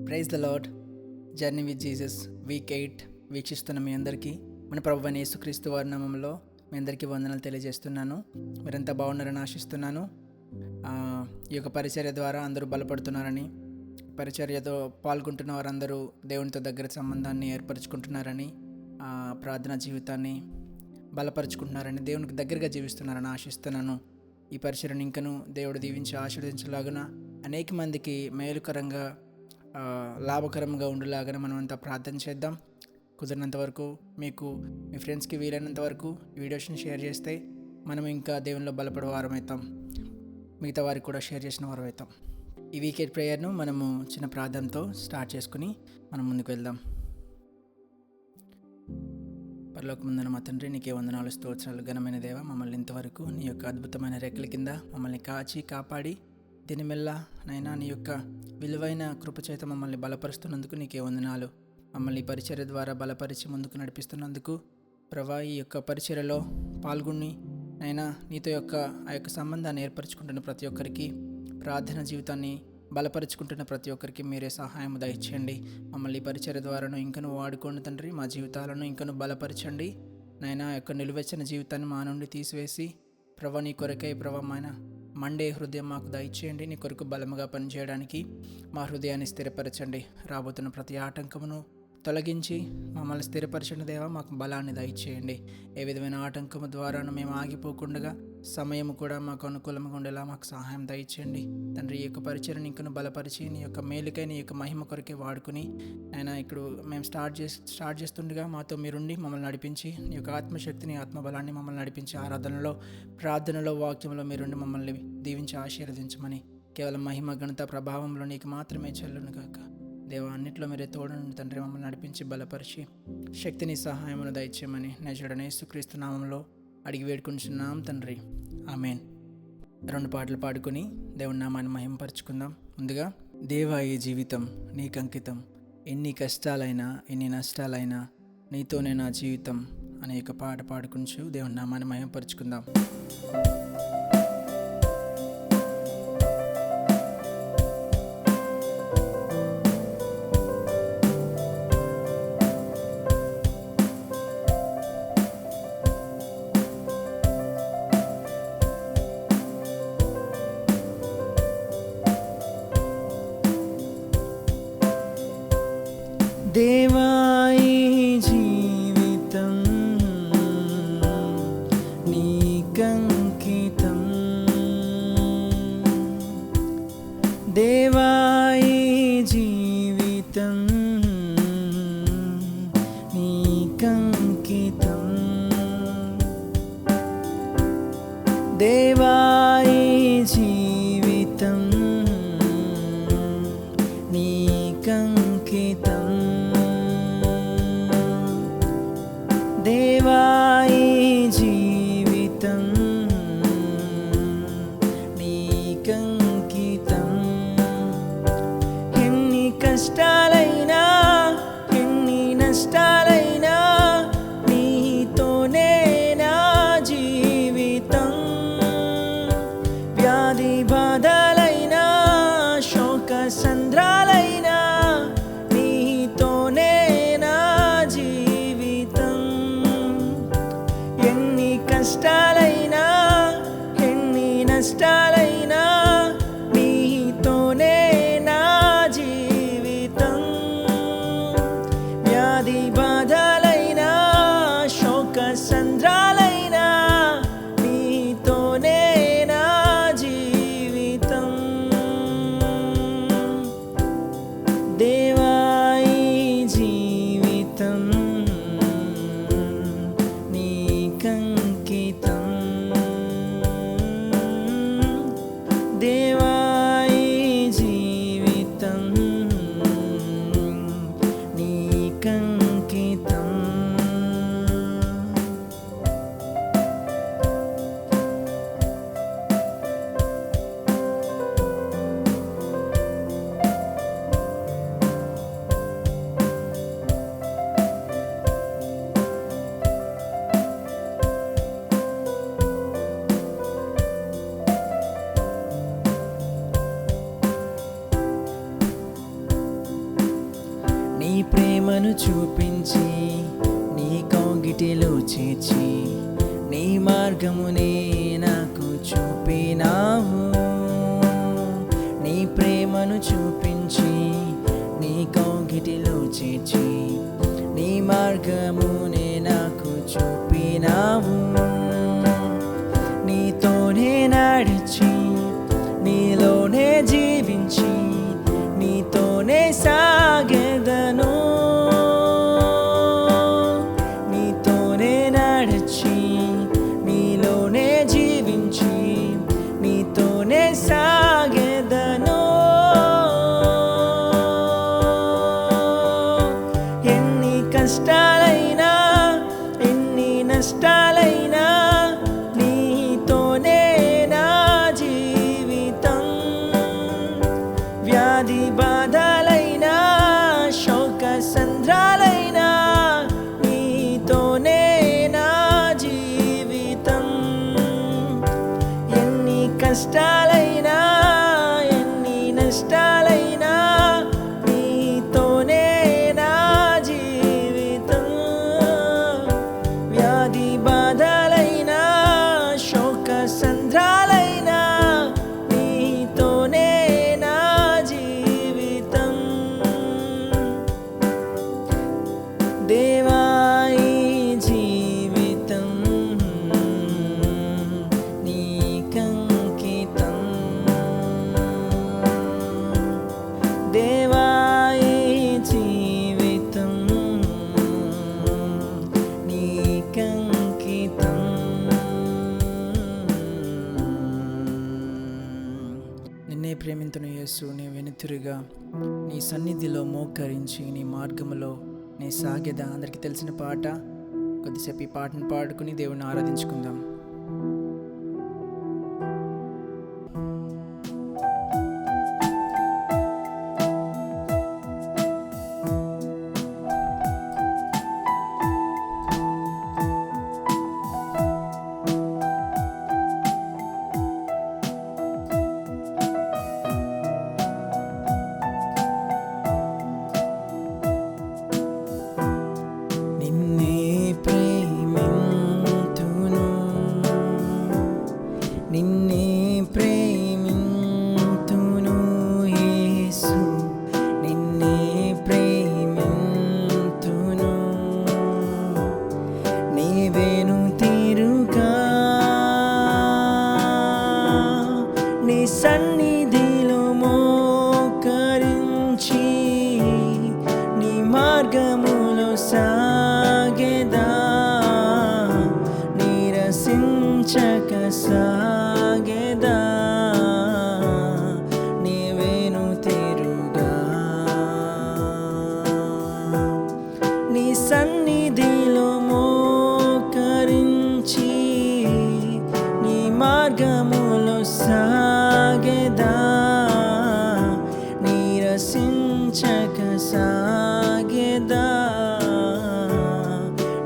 Praise the lord. Journey with Jesus week 8 వీక్షిస్తున్న మీ అందరికీ మన ప్రభువైన యేసుక్రీస్తు వారి నామములో మీ అందరికీ వందనాలు తెలియజేస్తున్నాను. మీరంతా బాగున్నారని ఆశిస్తున్నాను. ఈ యొక్క పరిచర్య ద్వారా అందరూ బలపడుతున్నారని, పరిచర్యతో పాల్గొంటున్న వారందరూ దేవునితో దగ్గర సంబంధాన్ని ఏర్పరచుకుంటున్నారని, ప్రార్థనా జీవితాన్ని బలపరుచుకుంటున్నారని, దేవునికి దగ్గరగా జీవిస్తున్నారని ఆశిస్తున్నాను. ఈ పరిచర్యను ఇంకను దేవుడు దీవించి ఆశీర్వదించలాగున అనేక మందికి మేలుకరంగా లాభకరంగా ఉండేలాగా మనం అంతా ప్రార్థన చేద్దాం. కుదిరినంత వరకు మీకు మీ ఫ్రెండ్స్కి వీలైనంత వరకు ఈ వీడియోస్ని షేర్ చేస్తే మనం ఇంకా దేవునిలో బలపడే వారం అవుతాం, మిగతా వారికి కూడా షేర్ చేసిన వారం అవుతాం. ఈ వీకెండ్ ప్రేయర్ను మనము చిన్న ప్రార్థనతో స్టార్ట్ చేసుకుని మనం ముందుకు వెళ్దాం. పరలోకమందున మా తండ్రి, నీకే వందనాలు, స్తోత్రాలు. ఘనమైన దేవ, మమ్మల్ని ఇంతవరకు నీ యొక్క అద్భుతమైన రెక్కల కింద మమ్మల్ని కాచి కాపాడి దినమెల్లా నైనా నీ యొక్క విలువైన కృపచేత మమ్మల్ని బలపరుస్తున్నందుకు నీకే వందనాలు. మమ్మల్ని పరిచర్య ద్వారా బలపరిచి ముందుకు నడిపిస్తున్నందుకు ప్రభా, ఈ యొక్క పరిచర్యలో పాల్గొని నైనా నీతో ఆ యొక్క సంబంధాన్ని ఏర్పరచుకుంటున్న ప్రతి ఒక్కరికి, ప్రార్థన జీవితాన్ని బలపరుచుకుంటున్న ప్రతి ఒక్కరికి మీరే సహాయం దయచేయండి. మమ్మల్ని పరిచర్య ద్వారాను ఇంకను వాడుకోండి తండ్రి. మా జీవితాలను ఇంకను బలపరచండి నైనా. యొక్క నిలువెచ్చని జీవితాన్ని మా నుండి తీసివేసి ప్రభా, నీ కొరకై ప్రభమైన మండే హృదయం మాకు దయచేయండి. నీ కొరకు బలముగా పనిచేయడానికి మా హృదయాన్ని స్థిరపరచండి. రాబోతున్న ప్రతి ఆటంకమును తొలగించి మమ్మల్ని స్థిరపరచండి దేవా. మాకు బలాన్ని దయచేయండి. ఏ విధమైన ఆటంకము ద్వారాను మేము ఆగిపోకుండా సమయం కూడా మాకు అనుకూలంగా ఉండేలా మాకు సహాయం దయచేయండి తండ్రి. ఈ యొక్క పరిచయను ఇంకను బలపరిచి నీ యొక్క మేలుకై నీ యొక్క మహిమ కొరకే వాడుకుని ఆయన ఇప్పుడు మేము స్టార్ట్ చేస్తుండగా మాతో మీరుండి మమ్మల్ని నడిపించి నీ యొక్క ఆత్మశక్తిని, ఆత్మబలాన్ని మమ్మల్ని నడిపించి ఆరాధనలో, ప్రార్థనలో, వాక్యంలో మీరుండి మమ్మల్ని దీవించి ఆశీర్వదించమని, కేవలం మహిమ, ఘనత, ప్రభావంలో నీకు మాత్రమే చెల్లును గాక. దేవా, అన్నింటిలో మీరే తోడును తండ్రి. మమ్మల్ని నడిపించి బలపరిచి శక్తిని, సహాయమును దయచేయమని నజరుడైన యేసుక్రీస్తు నామంలో అడిగి వేడుకుంటున్నాం తండ్రి, ఆమేన్. 2 పాటలు పాడుకొని దేవుని నామాన్ని మహిమపరుచుకుందాం. ముందుగా, దేవా ఈ జీవితం నీకు అంకితం, ఎన్ని కష్టాలైనా ఎన్ని నష్టాలైనా నీతోనే నా జీవితం అనే ఒక పాట పాడుకుంటూ దేవుని నామాన్ని మహిమపరుచుకుందాం. దేవా ఈ జీవితం నీకంకితం, దేవా ఈ జీవితం నీకంకితం, దేవా ఈ జీవితం నీకంకితం, దేవా ఈ జీవితం నీకంకితం. ఎన్ని కష్టాలైనా ఎన్ని నష్టాలైనా నీతోనే నా జీవితం. వ్యాధి బాధలైనా శోక సంద్రాలైనా నీతోనే నా జీవితం. ఎన్ని కష్టాలైనా ఎన్ని నష్టాలైనా నీతోనే నా జీవితం. ప్రేమను చూపించి నీ కౌగిటిలో చేర్చి నీ మార్గమునే నాకు చూపినావు. నీ ప్రేమను చూపించి నీ కౌగిటిలో చేర్చి నీ మార్గమునే నాకు చూపినావు. నీతోనే నడిచి నీలోనే జీవించి నీతోనే సాగెదను. నీతోనే నడిచి నీలోనే జీవించి నీతోనే సాగెదను. ఎన్ని కష్టాలైనా ఎన్ని నష్టాలైనా నీతోనే నా జీవితం. వ్యాధి బాధలైనా శోక సంద్రాలైనా నీతోనే నా జీవితం. ఎన్ని కష్టాలైనా ఎన్ని నష్టాలైనా నీతోనే నా జీవితం. వ్యాధి బాధలైనా శోక సంద్రాలైనా నీతోనే నా జీవితం. దేవా ఈ జీవితం నీకంకితం. దేవా ఈ జీవితం నీకంకితం. నిన్నే ప్రేమింతును యేసు, నీ వెనుతిరుగా నీ సన్నిధిలో మోకరించి నీ మార్గములో నీ సాగెదా. అందరికీ తెలిసిన పాట. కొద్దిసేపు ఈ పాటను పాడుకుని దేవుని ఆరాధించుకుందాం. నిన్నే ప్రేమింతును నిన్నే ప్రేమింతును యేసు, నిన్నే ప్రేమింతును. నీ వెనుతిరుగా నీ సన్నిధిలో మోకరించి నీ మార్గములో సాగెదా. నీరసించక సాగెదా నీ వెనుతిరుగా. నీ సన్నిధిలో మోకరించి నీ మార్గములో సాగెదా. నీరసించక సాగెదా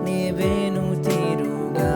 నీ వెనుతిరుగా.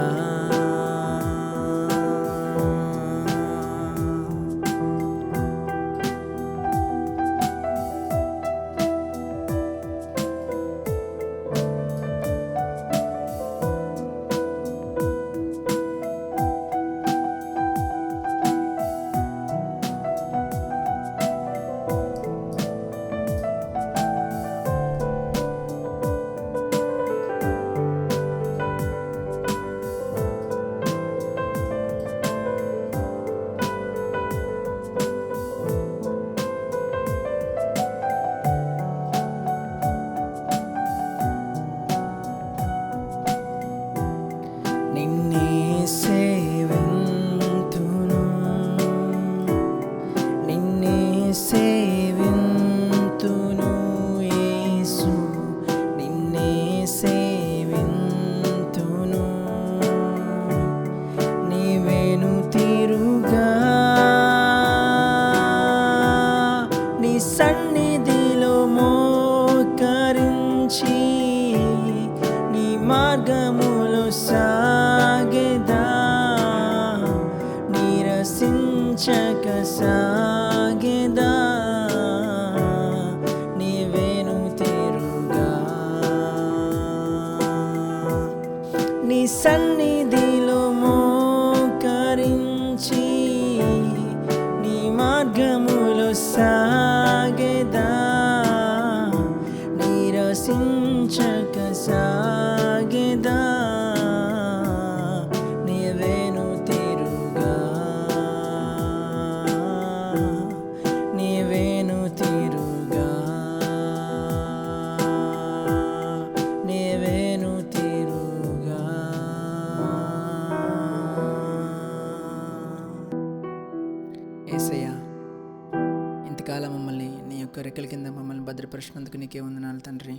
భద్రపరిచినందుకు నీకే వందనాలు తండ్రి.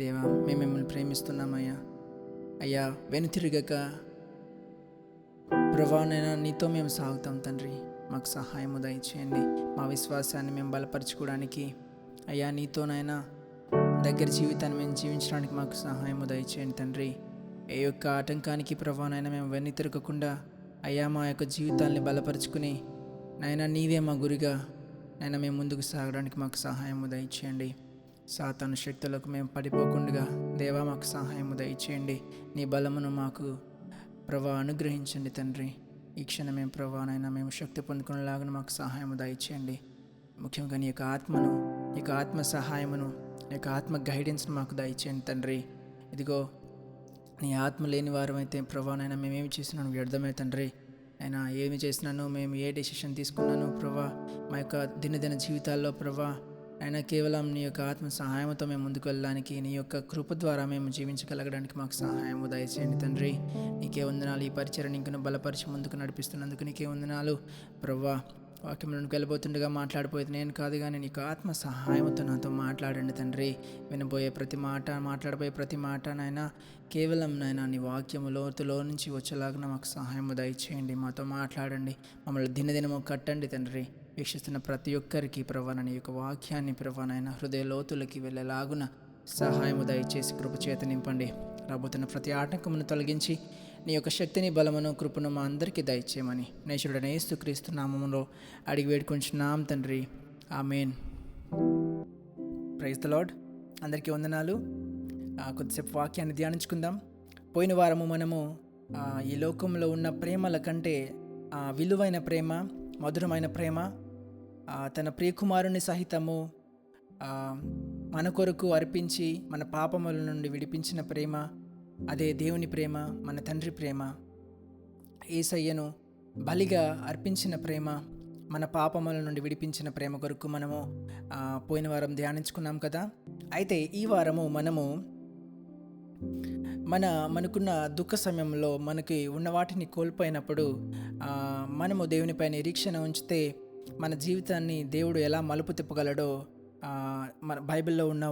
దేవా, మేము మిమ్మల్ని ప్రేమిస్తున్నామయ్యా. అయ్యా, వెనుతిరగక ప్రభానైనా నీతో మేము సాగుతాం తండ్రి. మాకు సహాయము దయచేయండి. మా విశ్వాసాన్ని మేము బలపరచుకోవడానికి అయ్యా, నీతోనైనా దగ్గర జీవితాన్ని మేము జీవించడానికి మాకు సహాయము దయచేయండి తండ్రి. ఏ యొక్క ఆటంకానికి ప్రభానైనా మేము వెనుతిరగకుండా అయ్యా, మా యొక్క జీవితాన్ని బలపరుచుకుని నైనా నీవే మా గురిగా నైనా మేము ముందుకు సాగడానికి మాకు సహాయము దయచేయండి. సాతాను శక్తులకు మేము పడిపోకుండా దేవా మాకు సహాయము దయచేయండి. నీ బలమును మాకు ప్రభా అనుగ్రహించండి తండ్రి. ఈ క్షణమే ప్రభానైనా మేము శక్తి పొందుకునేలాగా మాకు సహాయము దయచేయండి. ముఖ్యంగా నీ యొక్క ఆత్మను, నీ యొక్క ఆత్మ సహాయమును, నీ యొక్క ఆత్మ గైడెన్స్ను మాకు దయచేయండి తండ్రి. ఇదిగో నీ ఆత్మ లేని వారమైతే ప్రభానైనా మేమేమి చేసినాను వ్యర్థమే తండ్రి. అయినా ఏమి చేసినాను, మేము ఏ డెసిషన్ తీసుకున్నాను ప్రభా, మా యొక్క దినదిన జీవితాల్లో ప్రభా అయినా కేవలం నీ యొక్క ఆత్మ సహాయంతో మేము ముందుకు వెళ్ళడానికి, నీ యొక్క కృప ద్వారా మేము జీవించగలగడానికి మాకు సహాయము దయచేయండి తండ్రి. నీకే వందనాలు. ఈ పరిచయం ఇంకను బలపరిచి ముందుకు నడిపిస్తున్నందుకు నీకే వందనాలు ప్రభా. వాక్యంలోనికి వెళ్ళబోతుండగా మాట్లాడిపోయేది నేను కాదు, కానీ నీకు ఆత్మ సహాయంతో నాతో మాట్లాడండి తండ్రి. వినబోయే ప్రతి మాట, మాట్లాడబోయే ప్రతి మాట నాయన కేవలం నాయన నీ వాక్యము లోతులో నుంచి వచ్చేలాగా మాకు సహాయము దయచేయండి. మాతో మాట్లాడండి, మమ్మల్ని దినదినము కట్టండి తండ్రి. వీక్షిస్తున్న ప్రతి ఒక్కరికి ప్రభా నీ యొక్క వాక్యాన్ని ప్రభా నాయన హృదయ లోతులకి వెళ్ళేలాగున సహాయము దయచేసి కృప చేత నింపండి. రాబోతున్న ప్రతి ఆటంకమును తొలగించి నీ యొక్క శక్తిని, బలమును, కృపను మా అందరికీ దయచేయమని నేషుడైన యేసుక్రీస్తు నామములో అడిగి వేడుకొంచున్నాం తండ్రి. ఆమేన్. Praise the Lord. అందరికీ వందనాలు. కొద్దిసేపు వాక్యాన్ని ధ్యానించుకుందాం. పోయిన వారము మనము ఈ లోకంలో ఉన్న ప్రేమల కంటే విలువైన ప్రేమ, మధురమైన ప్రేమ, తన ప్రియకుమారుని సహితము మన కొరకు అర్పించి మన పాపముల నుండి విడిపించిన ప్రేమ, అదే దేవుని ప్రేమ, మన తండ్రి ప్రేమ. యేసయ్యను బలిగా అర్పించిన ప్రేమ, మన పాపముల నుండి విడిపించిన ప్రేమ కొరకు మనము పోయిన వారం ధ్యానించుకున్నాం కదా. అయితే ఈ వారము మనము మనకున్న దుఃఖ సమయంలో, మనకి ఉన్న వాటిని కోల్పోయినప్పుడు మనము దేవునిపై నిరీక్షణ ఉంచితే మన జీవితాన్ని దేవుడు ఎలా మలుపు తిప్పగలడో మన బైబిల్లో ఉన్న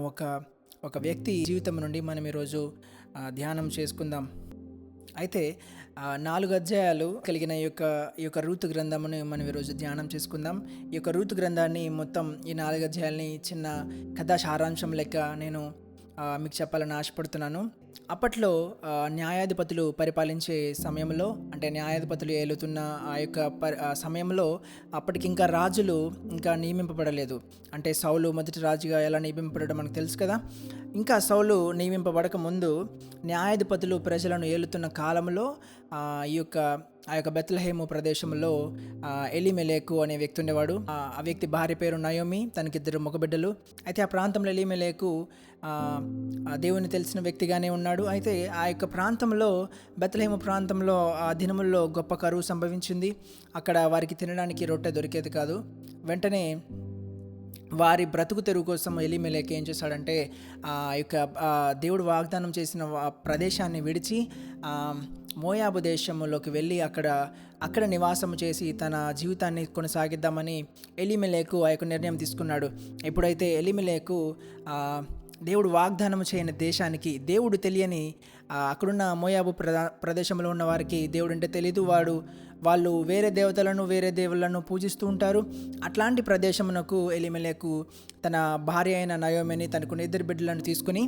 ఒక వ్యక్తి జీవితం నుండి మనం ఈరోజు ధ్యానం చేసుకుందాం. అయితే 4 అధ్యాయాలు కలిగిన ఈ యొక్క రూతు గ్రంథముని మనం ఈరోజు ధ్యానం చేసుకుందాం. ఈ యొక్క రూతు గ్రంథాన్ని మొత్తం ఈ 4 అధ్యాయాలని చిన్న కథా సారాంశం లెక్క నేను మీకు చెప్పాలని ఆశపడుతున్నాను. అప్పట్లో న్యాయాధిపతులు పరిపాలించే సమయంలో, అంటే న్యాయాధిపతులు ఏలుతున్న ఆ యొక్క సమయంలో అప్పటికి ఇంకా రాజులు ఇంకా నియమింపబడలేదు. అంటే సౌలు మొదటి రాజుగా ఎలా నియమింపబడడం మనకు తెలుసు కదా. ఇంకా సౌలు నియమింపబడక ముందు న్యాయాధిపతులు ప్రజలను ఏలుతున్న కాలంలో ఆ యొక్క బెత్లెహేము ప్రదేశంలో ఎలీమెలెకు అనే వ్యక్తి ఉండేవాడు. ఆ వ్యక్తి భార్య పేరు నయోమి, తనకిద్దరు మగబిడ్డలు. అయితే ఆ ప్రాంతంలో ఎలీమెలెకు దేవుని తెలిసిన వ్యక్తిగానే ఉన్నాడు. అయితే ఆ యొక్క ప్రాంతంలో, బెత్లెహేము ప్రాంతంలో ఆ దినముల్లో గొప్ప కరువు సంభవించింది. అక్కడ వారికి తినడానికి రొట్టె దొరికేది కాదు. వెంటనే వారి బ్రతుకు తెరువు కోసం ఎలీమెలెకు ఏం చేశాడంటే దేవుడు వాగ్దానం చేసిన ప్రదేశాన్ని విడిచి మోయాబు దేశంలోకి వెళ్ళి అక్కడ నివాసం చేసి తన జీవితాన్ని కొనసాగిద్దామని ఎలీమెలెకు ఆ యొక్క నిర్ణయం తీసుకున్నాడు. ఎప్పుడైతే ఎలీమెలెకు దేవుడు వాగ్దానం చేయని దేశానికి, దేవుడు తెలియని అక్కడున్న మోయాబు ప్రదేశంలో ఉన్న వారికి దేవుడు అంటే తెలీదు. వాళ్ళు వేరే దేవతలను, వేరే దేవుళ్ళను పూజిస్తూ ఉంటారు. అట్లాంటి ప్రదేశమునకు ఎలీమెలెకు తన భార్య అయిన నయోమిని, తనకున్న 2 బిడ్డలను తీసుకుని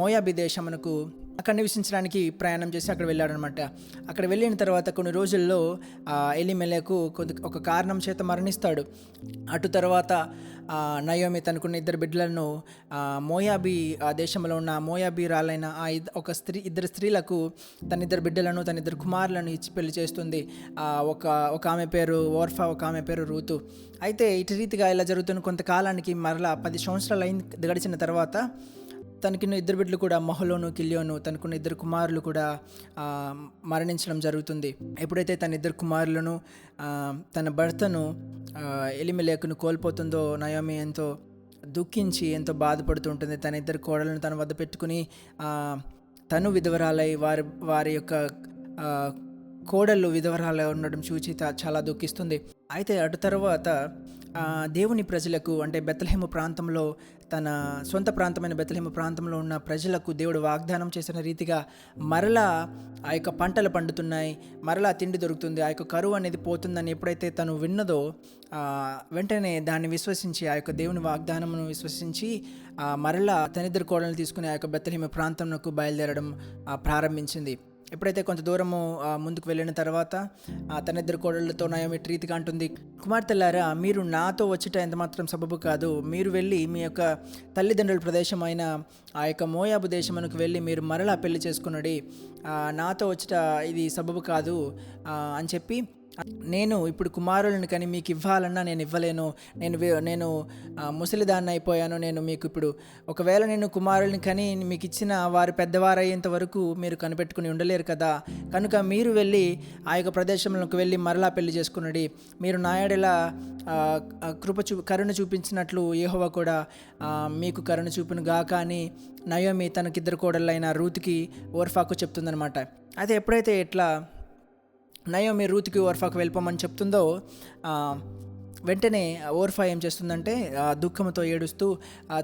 మోయాబీ దేశమునకు అక్కడ నివసించడానికి ప్రయాణం చేసి అక్కడ వెళ్ళాడనమాట. అక్కడ వెళ్ళిన తర్వాత కొన్ని రోజుల్లో ఎలీమెలెకు ఒక కారణం చేత మరణిస్తాడు. అటు తర్వాత నయోమి తనకున్న 2 బిడ్డలను మోయాబీ దేశంలో ఉన్న మోయాబీరాలైన ఇద్దరు స్త్రీలకు తన 2 బిడ్డలను, తన 2 కుమారులను ఇచ్చి పెళ్లి చేస్తుంది. ఒక ఆమె పేరు ఓర్ఫా, ఒక ఆమె పేరు రూతు. అయితే ఇటు రీతిగా ఇలా జరుగుతున్న కొంతకాలానికి మరలా 10 సంవత్సరాలు గడిచిన తర్వాత తనకున్న 2 బిడ్డలు కూడా మహలోను, కిల్యోను, తనకున్న 2 కుమారులు కూడా మరణించడం జరుగుతుంది. ఎప్పుడైతే తన 2 కుమారులను, తన భర్తను ఎలీమెలెకును కోల్పోతుందో నయోమి ఎంతో దుఃఖించి ఎంతో బాధపడుతుంటుంది. తన 2 కోడలను తన వద్ద పెట్టుకుని తను విధవరాలై వారి యొక్క కోడళ్ళు విధవరాలై ఉండడం చూచి చాలా దుఃఖిస్తుంది. అయితే అటు తర్వాత దేవుని ప్రజలకు అంటే బెత్లెహేము ప్రాంతంలో, తన సొంత ప్రాంతమైన బెత్లెహేము ప్రాంతంలో ఉన్న ప్రజలకు దేవుడు వాగ్దానం చేసిన రీతిగా మరలా ఆ యొక్క పంటలు పండుతున్నాయి, మరలా తిండి దొరుకుతుంది, ఆ యొక్క కరువు అనేది పోతుందని ఎప్పుడైతే తను విన్నదో వెంటనే దాన్ని విశ్వసించి, ఆ యొక్క దేవుని వాగ్దానమును విశ్వసించి మరలా తనిద్దరు కోడలను తీసుకుని ఆ యొక్క బెత్లెహేము ప్రాంతంకు బయలుదేరడం ప్రారంభించింది. ఎప్పుడైతే కొంత దూరము ముందుకు వెళ్ళిన తర్వాత తనిద్దరు కోడళ్ళతో నయోమి రీతిగా అంటుంది, కుమార్తెలారా, మీరు నాతో వచ్చుట ఎంత మాత్రం సబబు కాదు. మీరు వెళ్ళి మీ యొక్క తల్లిదండ్రుల ప్రదేశం అయిన ఆ యొక్క మోయాబు దేశమునకు వెళ్ళి మీరు మరలా పెళ్లి చేసుకున్నది, నాతో వచ్చుట ఇది సబబు కాదు అని చెప్పి, నేను ఇప్పుడు కుమారులను కానీ మీకు ఇవ్వాలన్నా నేను ఇవ్వలేను, నేను ముసలిదాన్ని అయిపోయాను, నేను మీకు ఇప్పుడు ఒకవేళ నేను కుమారుల్ని కానీ మీకు ఇచ్చిన వారు పెద్దవారు అయ్యేంత వరకు మీరు కనిపెట్టుకుని ఉండలేరు కదా, కనుక మీరు వెళ్ళి ఆ యొక్క ప్రదేశంలోకి వెళ్ళి మరలా పెళ్లి చేసుకున్నది, మీరు నాయడలా కరుణ చూపించినట్లు యెహోవా కూడా మీకు కరుణ చూపును గాక అని నయోమి తనకిద్దరు కోడళ్ళైన రూతుకి ఓర్ఫాకు చెప్తుందనమాట. అయితే ఎప్పుడైతే ఇట్లా నయోమి రూతుకి ఓర్ఫాకు వెళ్ళిపోమని చెప్తుందో వెంటనే ఓర్ఫా ఏం చేస్తుందంటే దుఃఖంతో ఏడుస్తూ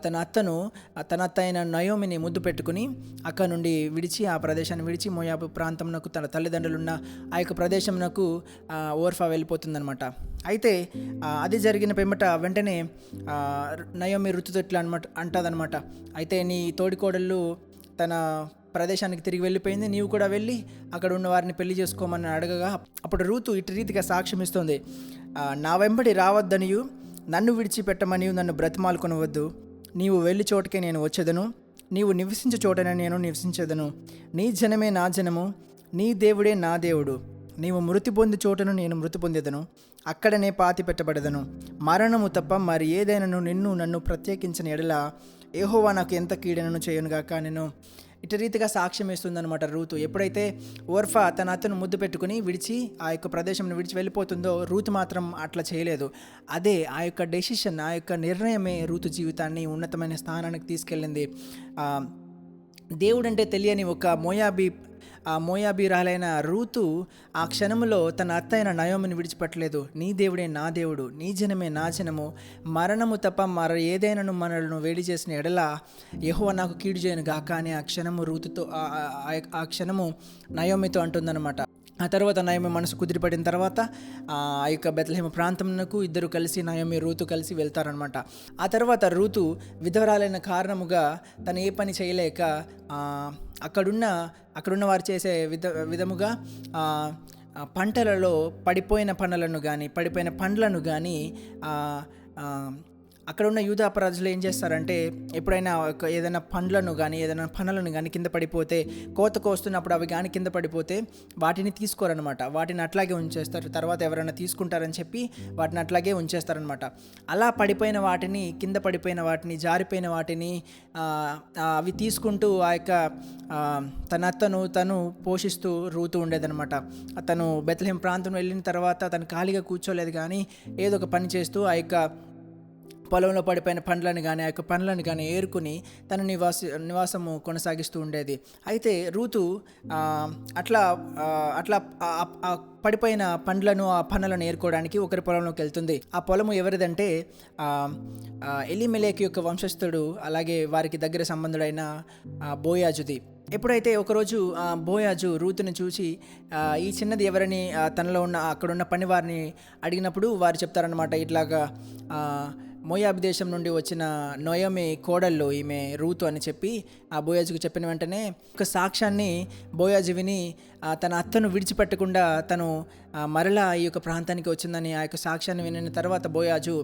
తన అత్త అయిన నయోమిని ముద్దు పెట్టుకుని అక్కడ నుండి విడిచి, ఆ ప్రదేశాన్ని విడిచి మోయాబు ప్రాంతంనకు తన తల్లిదండ్రులున్న ఆ యొక్క ప్రదేశంనకు ఓర్ఫా వెళ్ళిపోతుందనమాట. అయితే అది జరిగిన పిమ్మట వెంటనే నయోమి ఋతుతో ఇట్లా అంటదనమాట, అయితే నీ తోడికోడళ్ళు తన ప్రదేశానికి తిరిగి వెళ్ళిపోయింది, నీవు కూడా వెళ్ళి అక్కడ ఉన్న వారిని పెళ్లి చేసుకోమని అడగగా అప్పుడు రూతు ఇటు రీతిగా సాక్ష్యం ఇస్తుంది, నా వెంబడి రావద్దనియు నన్ను విడిచిపెట్టమనియు నన్ను బ్రతిమాలుకొనవద్దు, నీవు వెళ్ళి చోటకే నేను వచ్చేదను, నీవు నివసించే చోటనే నేను నివసించేదను, నీ జనమే నా జనము, నీ దేవుడే నా దేవుడు, నీవు మృతి పొంది చోటను నేను మృతి పొందేదను, అక్కడనే పాతి పెట్టబడదను, మరణము తప్ప మరి ఏదైనాను నన్ను ప్రత్యేకించిన ఎడల యెహోవా నాకు ఎంత కీడనను చేయనుగాక నేను ఇటు రీతిగా సాక్ష్యం ఇస్తుందన్నమాట రూతు. ఎప్పుడైతే ఓర్ఫా తన అత్తను ముద్దు పెట్టుకుని విడిచి ఆ యొక్క ప్రదేశం విడిచి వెళ్ళిపోతుందో రూతు మాత్రం అట్లా చేయలేదు. అదే ఆ యొక్క డెసిషన్, ఆ యొక్క నిర్ణయమే రూతు జీవితాన్ని ఉన్నతమైన స్థానానికి తీసుకెళ్ళింది. దేవుడంటే తెలియని ఒక మోయాబీరాలైన రూతు ఆ క్షణంలో తన అత్త అయిన నయోమిని విడిచిపెట్టలేదు. నీ దేవుడే నా దేవుడు, నీ జనమే నా జనము, మరణము తప్ప మర ఏదైనాను మనలను వేడి చేసిన ఎడల యెహోవా నాకు కీడు చేయను గాక అని ఆ క్షణము రూతుతో ఆ క్షణము నయోమితో అంటుందన్నమాట. ఆ తర్వాత నయోమి మనసు కుదిరిపడిన తర్వాత ఆ యొక్క బెత్లెహేము ప్రాంతంకు ఇద్దరు కలిసి నయోమి రూతు కలిసి వెళ్తారనమాట. ఆ తర్వాత రూతు విధవరాలైన కారణముగా తను ఏ పని చేయలేక అక్కడున్న వారు చేసే విధముగా పంటలలో పడిపోయిన పండ్లను కానీ అక్కడ ఉన్న యూదా ప్రజలు ఏం చేస్తారంటే, ఎప్పుడైనా ఏదైనా పండ్లను కానీ ఏదైనా పనులను కానీ కింద పడిపోతే, కోత కోస్తున్నప్పుడు అవి కానీ కింద పడిపోతే వాటిని తీసుకోరనమాట, వాటిని అట్లాగే ఉంచేస్తారు. తర్వాత ఎవరైనా తీసుకుంటారని చెప్పి వాటిని అట్లాగే ఉంచేస్తారనమాట. అలా పడిపోయిన వాటిని, కింద పడిపోయిన వాటిని, జారిపోయిన వాటిని అవి తీసుకుంటూ ఆ యొక్క తన అత్తను తను పోషిస్తూ రూతు ఉండేదనమాట. తను బెత్లెహేము ప్రాంతం వెళ్ళిన తర్వాత తను ఖాళీగా కూర్చోలేదు, కానీ ఏదో ఒక పని చేస్తూ ఆ యొక్క పొలంలో పడిపోయిన పండ్లను కానీ ఆ యొక్క పండ్లను కానీ ఏరుకుని తన నివాసము కొనసాగిస్తూ ఉండేది. అయితే రూతు అట్లా పడిపోయిన పండ్లను, ఆ పనులను ఏరుకోవడానికి ఒకరి పొలంలోకి వెళ్తుంది. ఆ పొలము ఎవరిదంటే ఎలీమెలెకు యొక్క వంశస్థుడు, అలాగే వారికి దగ్గర సంబంధుడైన బోయాజుది. ఎప్పుడైతే ఒకరోజు బోయాజు రూతుని చూసి ఈ చిన్నది ఎవరని తనలో ఉన్న అక్కడున్న పనివారిని అడిగినప్పుడు వారు చెప్తారనమాట, ఇట్లాగా మోయాబు దేశం నుండి వచ్చిన నయోమి కోడళ్ళు ఈమె రూతు అని చెప్పి ఆ బోయాజుకు చెప్పిన వెంటనే ఒక సాక్ష్యాన్ని బోయాజు విని తన అత్తను విడిచిపెట్టకుండా తను మరలా ఈ యొక్క ప్రాంతానికి వచ్చిందని ఆ యొక్క సాక్ష్యాన్ని వినిన తర్వాత బోయాజు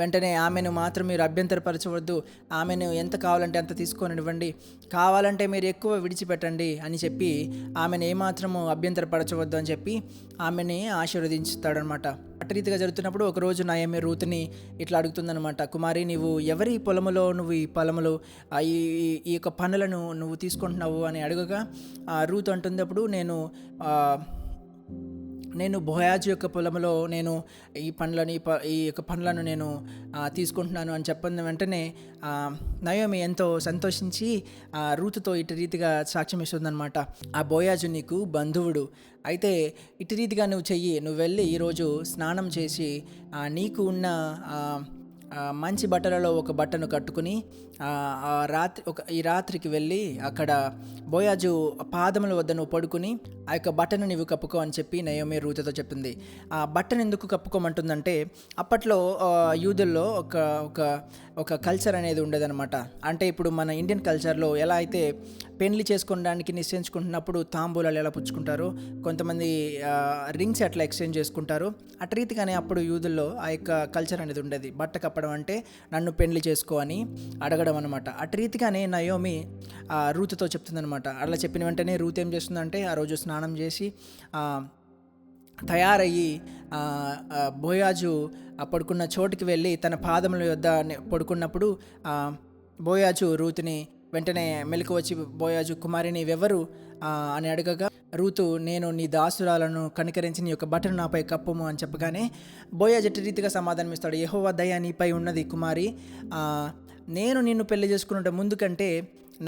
వెంటనే ఆమెను మాత్రం మీరు అభ్యంతరపరచవద్దు, ఆమెను ఎంత కావాలంటే అంత తీసుకొనివ్వండి, కావాలంటే మీరు ఎక్కువ విడిచిపెట్టండి అని చెప్పి ఆమెను ఏమాత్రము అభ్యంతరపరచవద్దు అని చెప్పి ఆమెని ఆశీర్వదించుతాడనమాట. అటు రీతిగా జరుగుతున్నప్పుడు ఒకరోజు నయోమి రూతుని ఇట్లా అడుగుతుందనమాట, కుమారి, నీవు ఎవరి పొలములో నువ్వు ఈ పొలములు ఈ యొక్క పనులను నువ్వు తీసుకుంటున్నావు అని అడగగా రూతు అంటున్నప్పుడు నేను బోయాజు యొక్క పొలంలో నేను ఈ యొక్క పండ్లను నేను తీసుకుంటున్నాను అని చెప్పిన వెంటనే నయోమి ఎంతో సంతోషించి రూతుతో ఇటు రీతిగా సాక్ష్యం ఇస్తుందన్నమాట. ఆ బోయాజు నీకు బంధువుడు, అయితే ఇటు రీతిగా నువ్వు చెయ్యి, నువ్వు వెళ్ళి ఈరోజు స్నానం చేసి నీకు ఉన్న మంచి బట్టలలో ఒక బట్టను కట్టుకుని ఈ రాత్రికి వెళ్ళి అక్కడ బోయాజు పాదముల వద్ద నువ్వు పడుకుని ఆ యొక్క బట్టను నీవు కప్పుకో అని చెప్పి నయోమి రూతుతో చెప్తుంది. ఆ బట్టను ఎందుకు కప్పుకోమంటుందంటే అప్పట్లో యూదుల్లో ఒక కల్చర్ అనేది ఉండేదన్నమాట. అంటే ఇప్పుడు మన ఇండియన్ కల్చర్లో ఎలా అయితే పెళ్లి చేసుకోవడానికి నిశ్చయించుకుంటున్నప్పుడు తాంబూలాలు ఎలా పుచ్చుకుంటారో, కొంతమంది రింగ్స్ అట్లా ఎక్స్చేంజ్ చేసుకుంటారు, అటు రీతిగానే అప్పుడు యూదుల్లో ఆ యొక్క కల్చర్ అనేది ఉండేది. బట్ట కప్పడం అంటే నన్ను పెళ్లి చేసుకో అని అడగడం అనమాట. అటు రీతిగానే నయోమి రూతుతో చెప్తుందనమాట. అట్లా చెప్పిన వెంటనే రూత్ ఏం చేస్తుందంటే ఆ రోజు స్నానం చేసి తయారయ్యి బోయాజు పడుకున్న చోటుకి వెళ్ళి తన పాదముల యొద్ద పడుకున్నప్పుడు బోయాజు రూతుని వెంటనే మెలకు వచ్చి, బోయాజు కుమారి నీవెవరు అని అడగగా రూతు, నేను నీ దాసురాలను కనికరించి నీ యొక్క బట్టను నాపై కప్పుము అని చెప్పగానే బోయాజు ఎట్టి రీతిగా సమాధానం ఇస్తాడు. యెహోవా దయ నీపై ఉన్నది కుమారి, నేను నిన్ను పెళ్లి చేసుకున్న ముందు కంటే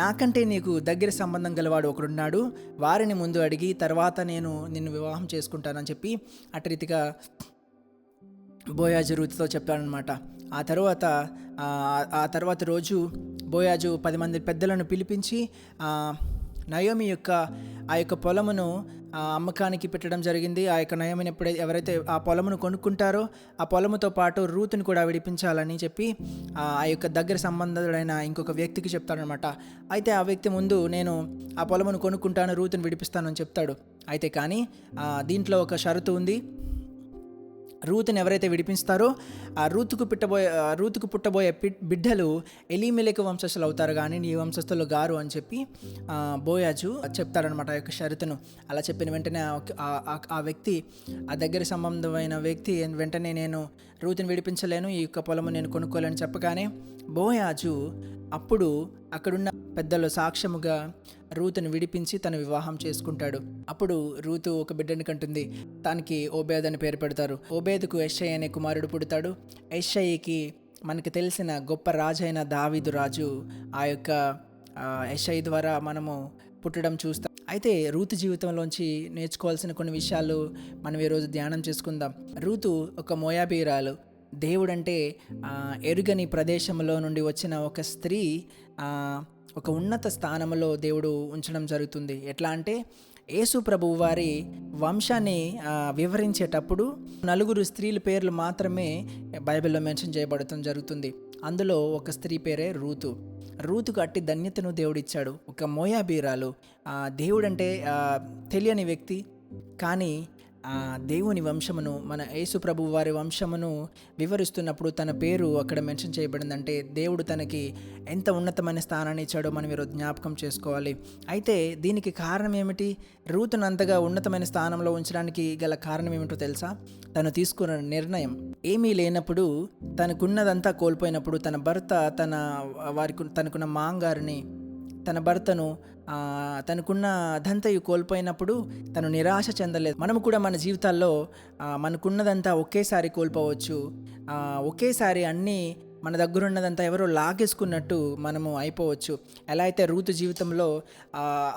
నాకంటే నీకు దగ్గర సంబంధం గలవాడు ఒకడున్నాడు, వారిని ముందు అడిగి తర్వాత నేను నిన్ను వివాహం చేసుకుంటానని చెప్పి అటు రీతిగా బోయాజు రూతుతో చెప్తాడనమాట. ఆ తర్వాత రోజు బోయాజు 10 మంది పెద్దలను పిలిపించి నయోమి యొక్క ఆ యొక్క పొలమును అమ్మకానికి పెట్టడం జరిగింది. ఆ యొక్క నయోమిని ఎవరైతే ఆ పొలమును కొనుక్కుంటారో ఆ పొలముతో పాటు రూతుని కూడా విడిపించాలని చెప్పి ఆ యొక్క దగ్గర సంబంధుడైన ఇంకొక వ్యక్తికి చెప్తాడనమాట. అయితే ఆ వ్యక్తి ముందు నేను ఆ పొలమును కొనుక్కుంటాను, రూతుని విడిపిస్తాను అని చెప్తాడు. అయితే కానీ దీంట్లో ఒక షరతు ఉంది. రూతుని ఎవరైతే విడిపిస్తారో ఆ రూతుకు పుట్టబోయే బిడ్డలు ఎలీమెలెకు వంశస్థులు అవుతారు కానీ నీ వంశస్థులు గారు అని చెప్పి బోయాజు చెప్తాడనమాట ఆ యొక్క షరతును. అలా చెప్పిన వెంటనే ఆ వ్యక్తి, ఆ దగ్గర సంబంధమైన వ్యక్తి వెంటనే నేను రూతుని విడిపించలేను, ఈ యొక్క పొలము నేను కొనుక్కోలేని చెప్పగానే బోయాజు అప్పుడు అక్కడున్న పెద్దలు సాక్ష్యముగా రూతుని విడిపించి తను వివాహం చేసుకుంటాడు. అప్పుడు రూతు ఒక బిడ్డని కంటుంది. దానికి ఓబేద్ అని పేరు పెడతారు. ఓబేదుకు యెషై అనే కుమారుడు పుడతాడు. యెషయికి మనకు తెలిసిన గొప్ప రాజు అయిన దావీదు రాజు ఆ యొక్క యెషై ద్వారా మనము పుట్టడం చూస్తాం. అయితే రూతు జీవితంలోంచి నేర్చుకోవాల్సిన కొన్ని విషయాలు మనం ఈరోజు ధ్యానం చేసుకుందాం. రూతు ఒక మోయాబీరాలు. దేవుడంటే ఎరుగని ప్రదేశంలో నుండి వచ్చిన ఒక స్త్రీ ఒక ఉన్నత స్థానంలో దేవుడు ఉంచడం జరుగుతుంది. ఎట్లా అంటే యేసు ప్రభువు వారి వంశాన్ని వివరించేటప్పుడు 4 స్త్రీల పేర్లు మాత్రమే బైబిల్లో మెన్షన్ చేయబడటం జరుగుతుంది. అందులో ఒక స్త్రీ పేరే రూతు. రూతుకు అట్టి ధన్యతను దేవుడిచ్చాడు. ఒక మోయాబీరాలు. దేవుడంటే తెలియని వ్యక్తి, కానీ దేవుని వంశమును, మన యేసు ప్రభు వారి వంశమును వివరిస్తున్నప్పుడు తన పేరు అక్కడ మెన్షన్ చేయబడిందంటే దేవుడు తనకి ఎంత ఉన్నతమైన స్థానాన్ని ఇచ్చాడో మనం ఈరోజు జ్ఞాపకం చేసుకోవాలి. అయితే దీనికి కారణం ఏమిటి? రూతును అంతగా ఉన్నతమైన స్థానంలో ఉంచడానికి గల కారణం ఏమిటో తెలుసా? తను తీసుకున్న నిర్ణయం. ఏమీ లేనప్పుడు, తనకున్నదంతా కోల్పోయినప్పుడు, తన భర్త తనకున్న మాంగారిని, తన భర్తను, తనకున్న అదంతయు కోల్పోయినప్పుడు తను నిరాశ చెందలేదు. మనము కూడా మన జీవితాల్లో మనకున్నదంతా ఒకేసారి కోల్పోవచ్చు. ఒకేసారి అన్నీ మన దగ్గర ఉన్నదంతా ఎవరో లాగేసుకున్నట్టు మనము అయిపోవచ్చు. ఎలా అయితే రూతు జీవితంలో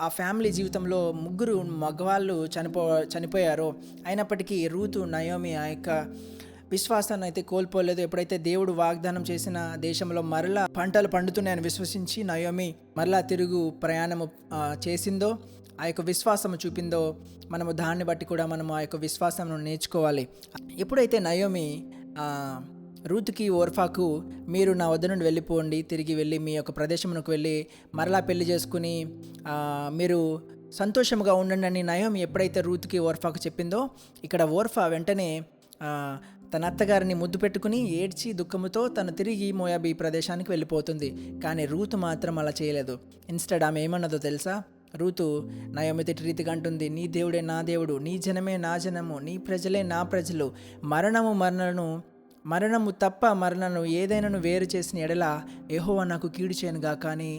ఆ ఫ్యామిలీ జీవితంలో 3 మగవాళ్ళు చనిపోయారో, అయినప్పటికీ రూతు, నయోమి ఆ యొక్క విశ్వాసాన్ని అయితే కోల్పోలేదు. ఎప్పుడైతే దేవుడు వాగ్దానం చేసిన దేశంలో మరలా పంటలు పండుతున్నాయని విశ్వసించి నయోమి మరలా తిరుగు ప్రయాణము చేసిందో, ఆ యొక్క విశ్వాసము చూపిందో, మనము దాన్ని బట్టి కూడా మనము ఆ యొక్క విశ్వాసమును నేర్చుకోవాలి. ఎప్పుడైతే నయోమి రూతుకి, ఓర్ఫాకు మీరు నా వద్ద నుండి వెళ్ళిపోండి, తిరిగి వెళ్ళి మీ యొక్క ప్రదేశమునకు వెళ్ళి మరలా పెళ్లి చేసుకుని మీరు సంతోషంగా ఉండండి అని నయోమి ఎప్పుడైతే రూతుకి, ఓర్ఫాకు చెప్పిందో, ఇక్కడ ఓర్ఫా వెంటనే తన అత్తగారిని ముద్దు పెట్టుకుని ఏడ్చి దుఃఖముతో తను తిరిగి మోయాబీ ప్రదేశానికి వెళ్ళిపోతుంది. కానీ రూతు మాత్రం అలా చేయలేదు. ఇన్స్టెడ్ ఆమె ఏమన్నదో తెలుసా? రూతు నయోమితో రీతిగా అంటుంది, నీ దేవుడే నా దేవుడు, నీ జనమే నా జనము, నీ ప్రజలే నా ప్రజలు, మరణము మరణను మరణము తప్ప మరణను ఏదైనాను వేరు చేసిన ఎడల యెహోవా నాకు కీడు చేయనుగా. కానీ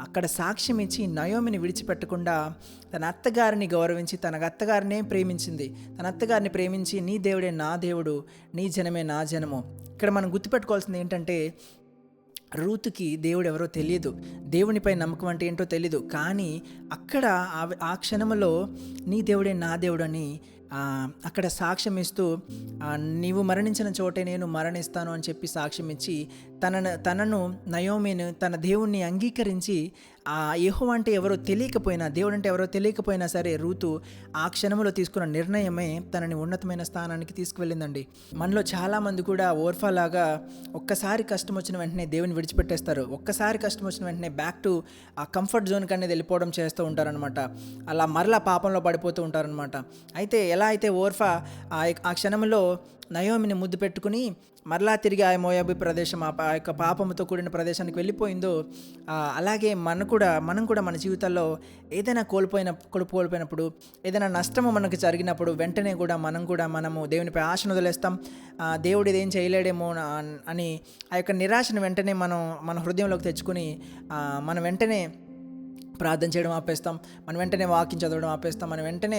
అక్కడ సాక్ష్యం ఇచ్చి నయోమిని విడిచిపెట్టకుండా తన అత్తగారిని గౌరవించి తన అత్తగారినే ప్రేమించింది. తన అత్తగారిని ప్రేమించి నీ దేవుడే నా దేవుడు, నీ జనమే నా జనము. ఇక్కడ మనం గుర్తుపెట్టుకోవాల్సింది ఏంటంటే, రూతుకి దేవుడు ఎవరో తెలియదు, దేవునిపై నమ్మకం అంటే ఏంటో తెలీదు. కానీ అక్కడ ఆ క్షణంలో నీ దేవుడే నా దేవుడు అని అక్కడ సాక్ష్యం ఇస్తూ నీవు మరణించిన చోటే నేను మరణిస్తాను అని చెప్పి సాక్ష్యం ఇచ్చి తనను నయోమిని తన దేవుణ్ణి అంగీకరించి యెహోవా అంటే ఎవరో తెలియకపోయినా, దేవుడు అంటే ఎవరో తెలియకపోయినా సరే రూతు ఆ క్షణంలో తీసుకున్న నిర్ణయమే తనని ఉన్నతమైన స్థానానికి తీసుకువెళ్ళిందండి. మనలో చాలామంది కూడా ఓర్ఫాలాగా ఒక్కసారి కష్టం వచ్చిన వెంటనే దేవుని విడిచిపెట్టేస్తారు. ఒక్కసారి కష్టం వచ్చిన వెంటనే బ్యాక్ టు ఆ కంఫర్ట్ జోన్కి అనేది వెళ్ళిపోవడం చేస్తూ ఉంటారనమాట. అలా మరలా పాపంలో పడిపోతూ ఉంటారనమాట. అయితే ఎలా అయితే ఓర్ఫా ఆ క్షణంలో నయోమిని ముద్దు పెట్టుకుని మరలా తిరిగి ఆ మోయాబు ప్రదేశం ఆ యొక్క పాపముతో కూడిన ప్రదేశానికి వెళ్ళిపోయిందో, అలాగే మనం కూడా మన జీవితాల్లో ఏదైనా కోల్పోయినప్పుడు, ఏదైనా నష్టము మనకు జరిగినప్పుడు వెంటనే కూడా మనము దేవునిపై ఆశను వదిలేస్తాం. దేవుడు ఇదేం చేయలేడేమో అని ఆ యొక్క నిరాశను వెంటనే మన హృదయంలోకి తెచ్చుకుని మనం వెంటనే ప్రార్థన చేయడం ఆపేస్తాం, మనం వెంటనే వాక్యం చదవడం ఆపేస్తాం, మనం వెంటనే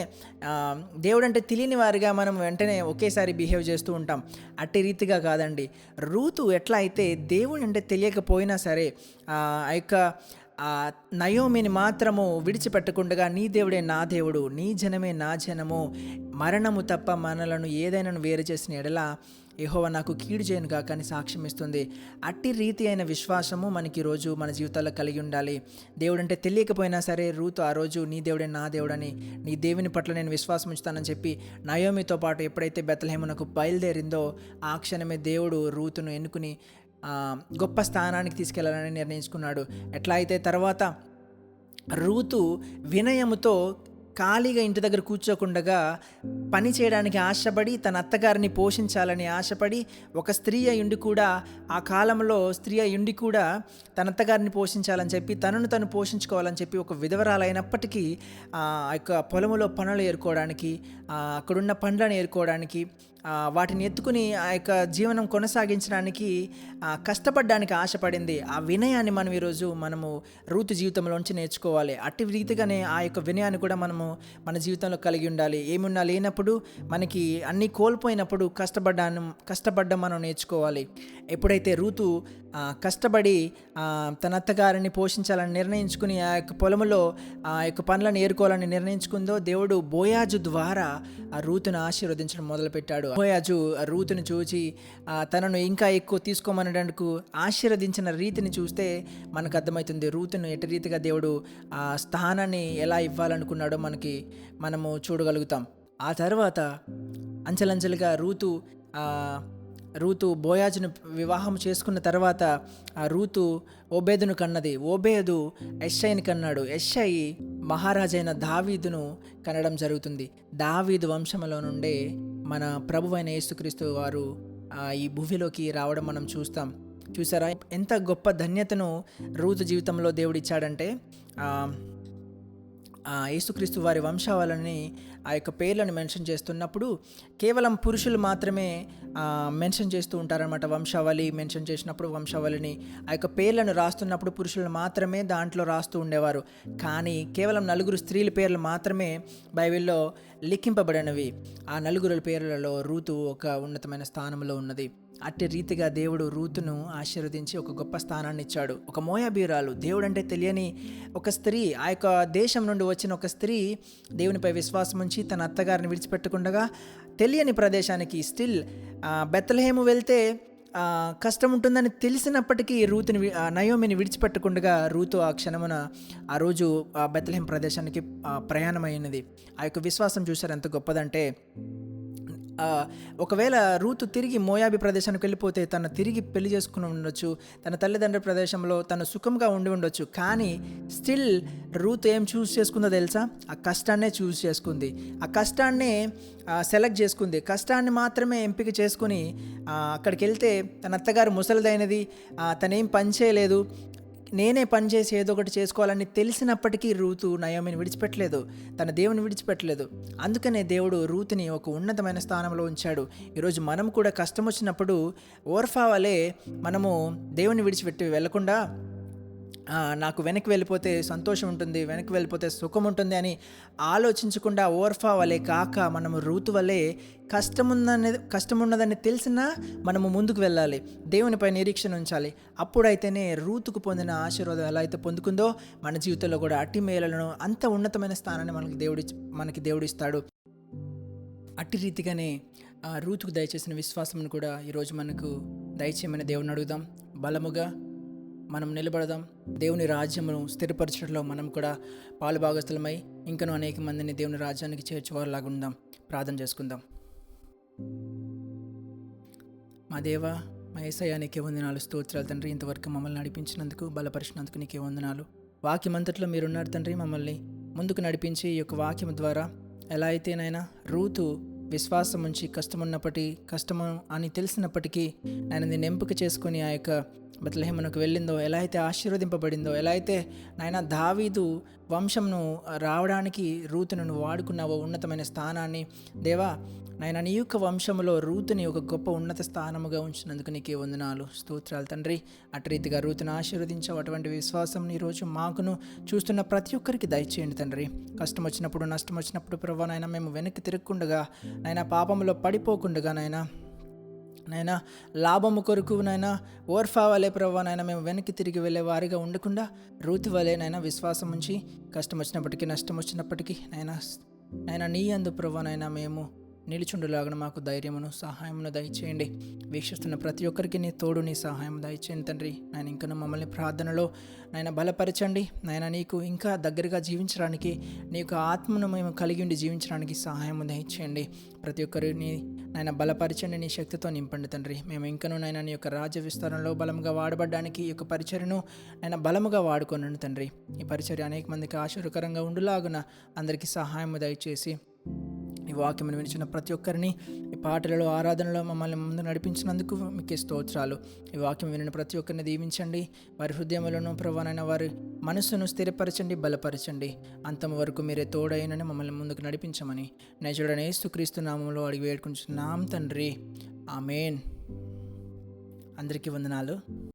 దేవుడు అంటే తెలియని వారిగా మనం వెంటనే ఒకేసారి బిహేవ్ చేస్తూ ఉంటాం. అట్టి రీతిగా కాదండి. రూతు ఎట్లా అయితే దేవుడు అంటే తెలియకపోయినా సరే ఆ యొక్క నయోమిని మాత్రము విడిచిపెట్టకుండా నీ దేవుడే నా దేవుడు, నీ జనమే నా జనము, మరణము తప్ప మనలను ఏదైనా వేరు చేసిన ఎడల యెహోవా నాకు కీడు చేయను కాక అని సాక్ష్యం ఇస్తుంది. అట్టి రీతి అయిన విశ్వాసము మనకి ఈరోజు మన జీవితాల్లో కలిగి ఉండాలి. దేవుడు అంటే తెలియకపోయినా సరే రూతు ఆ రోజు నీ దేవుడే నా దేవుడని, నీ దేవుని పట్ల నేను విశ్వాసం ఉంచుతానని చెప్పి నయోమితో పాటు ఎప్పుడైతే బెత్లెహేమునకు బయలుదేరిందో ఆ క్షణమే దేవుడు రూతును ఎన్నుకుని గొప్ప స్థానానికి తీసుకెళ్లాలని నిర్ణయించుకున్నాడు. ఎట్లా అయితే తర్వాత రూతు వినయముతో ఖాళీగా ఇంటి దగ్గర కూర్చోకుండగా పని చేయడానికి ఆశపడి తన అత్తగారిని పోషించాలని ఆశపడి, ఒక స్త్రీ అయ్యుండి కూడా ఆ కాలంలో స్త్రీ అయ్యుండి కూడా తన అత్తగారిని పోషించాలని చెప్పి తను పోషించుకోవాలని చెప్పి ఒక విధవరాలైనప్పటికీ ఆ యొక్క పొలములో పనులు ఏరుకోవడానికి, అక్కడున్న పండ్లను ఏరుకోవడానికి, వాటిని ఎత్తుకుని ఆ యొక్క జీవనం కొనసాగించడానికి కష్టపడడానికి ఆశపడింది. ఆ వినయాన్ని మనము రూతు జీవితంలోంచి నేర్చుకోవాలి. అట్టి రీతిగానే ఆ యొక్క వినయాన్ని కూడా మనము మన జీవితంలో కలిగి ఉండాలి. ఏమున్నా లేనప్పుడు, మనకి అన్నీ కోల్పోయినప్పుడు కష్టపడ్డం మనం నేర్చుకోవాలి. ఎప్పుడైతే రూతు కష్టపడి తన అత్తగారిని పోషించాలని నిర్ణయించుకుని ఆ యొక్క పొలములో ఆ యొక్క పనులను ఏరుకోవాలని నిర్ణయించుకుందో, దేవుడు బోయాజు ద్వారా ఆ రూతును ఆశీర్వదించడం మొదలుపెట్టాడు. బోయాజు రూతుని చూచి తనను ఇంకా ఎక్కువ తీసుకోమనడానికి ఆశీర్వదించిన రీతిని చూస్తే మనకు అర్థమవుతుంది రూతును ఎటు రీతిగా దేవుడు ఆ స్థానాన్ని ఎలా ఇవ్వాలనుకున్నాడో మనము చూడగలుగుతాం. ఆ తర్వాత అంచెలంచెలుగా రూతు బోయాజును వివాహం చేసుకున్న తర్వాత ఆ రూతు ఓబేదును కన్నది. ఓబేదు యెష్షయిని కన్నాడు. యెష్షయి మహారాజైన దావీదును కనడం జరుగుతుంది. దావీదు వంశంలో నుండే మన ప్రభువైన యేసుక్రీస్తు వారు ఈ భూమిలోకి రావడం మనం చూసారా? ఎంత గొప్ప ధన్యతను రూతు జీవితంలో దేవుడిచ్చాడంటే, యేసుక్రీస్తు వారి వంశావళిని ఆ యొక్క పేర్లను మెన్షన్ చేస్తున్నప్పుడు కేవలం పురుషులు మాత్రమే మెన్షన్ చేస్తూ ఉంటారనమాట. వంశావళి మెన్షన్ చేసినప్పుడు వంశావళిని ఆ యొక్క పేర్లను రాస్తున్నప్పుడు పురుషులను మాత్రమే దాంట్లో రాస్తూ ఉండేవారు. కానీ కేవలం 4 స్త్రీల పేర్లు మాత్రమే బైబిల్లో లిఖింపబడినవి. ఆ 4 పేర్లలో రూతు ఒక ఉన్నతమైన స్థానంలో ఉన్నది. అట్టి రీతిగా దేవుడు రూతును ఆశీర్వదించి ఒక గొప్ప స్థానాన్ని ఇచ్చాడు. ఒక మోయాబీరాలు, దేవుడు అంటే తెలియని ఒక స్త్రీ, ఆ యొక్క దేశం నుండి వచ్చిన ఒక స్త్రీ దేవునిపై విశ్వాసం ఉంచి తన అత్తగారిని విడిచిపెట్టకుండా తెలియని ప్రదేశానికి స్టిల్ బెత్లెహేము వెళ్తే కష్టం ఉంటుందని తెలిసినప్పటికీ నయోమిని విడిచిపెట్టకుండా రూతు ఆ క్షణమున ఆ రోజు బెత్లెహేము ప్రదేశానికి ప్రయాణమైనది. ఆ యొక్క విశ్వాసం చూశారు ఎంత గొప్పదంటే, ఒకవేళ రూతు తిరిగి మోయాబి ప్రదేశానికి వెళ్ళిపోతే తను తిరిగి పెళ్లి చేసుకుని ఉండొచ్చు, తన తల్లిదండ్రుల ప్రదేశంలో తను సుఖంగా ఉండి ఉండొచ్చు. కానీ స్టిల్ రూతు ఏం చూస్ చేసుకుందో తెలుసా? ఆ కష్టాన్నే చూస్ చేసుకుంది, ఆ కష్టాన్నే సెలెక్ట్ చేసుకుంది, కష్టాన్ని మాత్రమే ఎంపిక చేసుకుని అక్కడికి వెళ్తే తన అత్తగారు ముసలిదైనది, తనేం పని చేయలేదు, నేనే పని చేసి ఏదో ఒకటి చేసుకోవాలని తెలిసినప్పటికీ రూతు నయోమిని విడిచిపెట్టలేదు, తన దేవుని విడిచిపెట్టలేదు. అందుకనే దేవుడు రూతుని ఒక ఉన్నతమైన స్థానంలో ఉంచాడు. ఈరోజు మనం కూడా కష్టం వచ్చినప్పుడు ఓర్ఫా వలె మనము దేవుని విడిచిపెట్టి వెళ్లకుండా నాకు వెనక్కి వెళ్ళిపోతే సంతోషం ఉంటుంది, వెనక్కి వెళ్ళిపోతే సుఖం ఉంటుంది అని ఆలోచించకుండా ఓర్ఫా వలె కాక మనము రూతు వలె కష్టమున్నదని తెలిసినా మనము ముందుకు వెళ్ళాలి, దేవునిపై నిరీక్షణ ఉంచాలి. అప్పుడైతేనే రూతుకు పొందిన ఆశీర్వాదం ఎలా అయితే పొందుకుందో మన జీవితంలో కూడా అట్టి మేలను అంత ఉన్నతమైన స్థానాన్ని మనకి దేవుడు ఇస్తాడు. అట్టి రీతిగానే రూతుకు దయచేసిన విశ్వాసమును కూడా ఈరోజు మనకు దయచేయమని దేవుని అడుగుదాం. బలముగా మనం నిలబడదాం. దేవుని రాజ్యమును స్థిరపరచడంలో మనం కూడా పాలుభాగస్తులమై ఇంకనూ అనేక మందిని దేవుని రాజ్యానికి చేర్చువారిలాగా ఉందాం. ప్రార్థన చేసుకుందాం. మా దేవ, మా యేసయ్య, నీకే వందనాలు, స్తోత్రాలు తండ్రి. ఇంతవరకు మమ్మల్ని నడిపించినందుకు, బలపరిచినందుకు నీకే వందనాలు. వాక్యమంతట్లో మీరున్నారు తండ్రి. మమ్మల్ని ముందుకు నడిపించి ఈ యొక్క వాక్యం ద్వారా ఎలా అయితేనైనా రూతు విశ్వాసం ఉంచి కష్టము అని తెలిసినప్పటికీ నేను దీన్ని ఎంపిక చేసుకొని ఆ యొక్క బెత్లెహేమునకు వెళ్ళిందో, ఎలా అయితే ఆశీర్వదింపబడిందో, ఎలా అయితే నాయన దావీదు వంశంను రావడానికి రూతును వాడుకున్నావో ఉన్నతమైన స్థానాన్ని, దేవా నాయన నీ యొక్క వంశంలో రూతుని ఒక గొప్ప ఉన్నత స్థానముగా ఉంచినందుకు నీకే వందనాలు, స్తోత్రాలు తండ్రి. అటు రీతిగా రూతును ఆశీర్వదించావు. అటువంటి విశ్వాసం ఈరోజు మాకును చూస్తున్న ప్రతి ఒక్కరికి దయచేయండి తండ్రి. కష్టం వచ్చినప్పుడు, నష్టం వచ్చినప్పుడు ప్రభా నాయన మేము వెనక్కి తిరగకుండా, నాయన పాపంలో పడిపోకుండా, నాయన లాభము కొరకు ఓర్ఫా వలె ప్రభా నాయన మేము వెనక్కి తిరిగి వెళ్ళే వారిగా ఉండకుండా రూతు వలె విశ్వాసం ఉంచి కష్టం వచ్చినప్పటికీ, నష్టం వచ్చినప్పటికీ నాయన నీ యందు ప్రభా నాయన మేము నిలుచుండులాగా మాకు ధైర్యమును, సహాయమును దయచేయండి. వీక్షిస్తున్న ప్రతి ఒక్కరికి నీ తోడు, నీ సహాయం దయచేయండి తండ్రి. నాయన ఇంకా మమ్మల్ని ప్రార్థనలో బలపరచండి. నాయన నీకు ఇంకా దగ్గరగా జీవించడానికి, నీ యొక్క ఆత్మను మేము కలిగి ఉండి జీవించడానికి సహాయం దయచేయండి. ప్రతి ఒక్కరిని బలపరచండి, నీ శక్తితో నింపండి తండ్రి. మేము ఇంకనూ నీ యొక్క రాజ్య విస్తరణలో బలముగా వాడబడ్డానికి ఈ యొక్క పరిచర్యను బలముగా వాడుకోనండి తండ్రి. ఈ పరిచర్య అనేక మందికి ఆశీర్వకరంగా ఉండులాగున అందరికీ సహాయం దయచేసి ఈ వాక్యమును వినిచిన ప్రతి ఒక్కరిని ఈ పాటలలో, ఆరాధనలో మమ్మల్ని ముందు నడిపించినందుకు మీకు స్తోత్రాలు. ఈ వాక్యం వినిన ప్రతి ఒక్కరిని దీవించండి. వారి హృదయములను ప్రభానైన వారి మనస్సును స్థిరపరచండి, బలపరచండి. అంతం వరకు మీరే తోడైనని మమ్మల్ని ముందుకు నడిపించమని నజరుడైన యేసుక్రీస్తు నామములో అడిగి వేడుకుంటున్నాం తండ్రి. ఆమేన్. అందరికీ వందనాలు.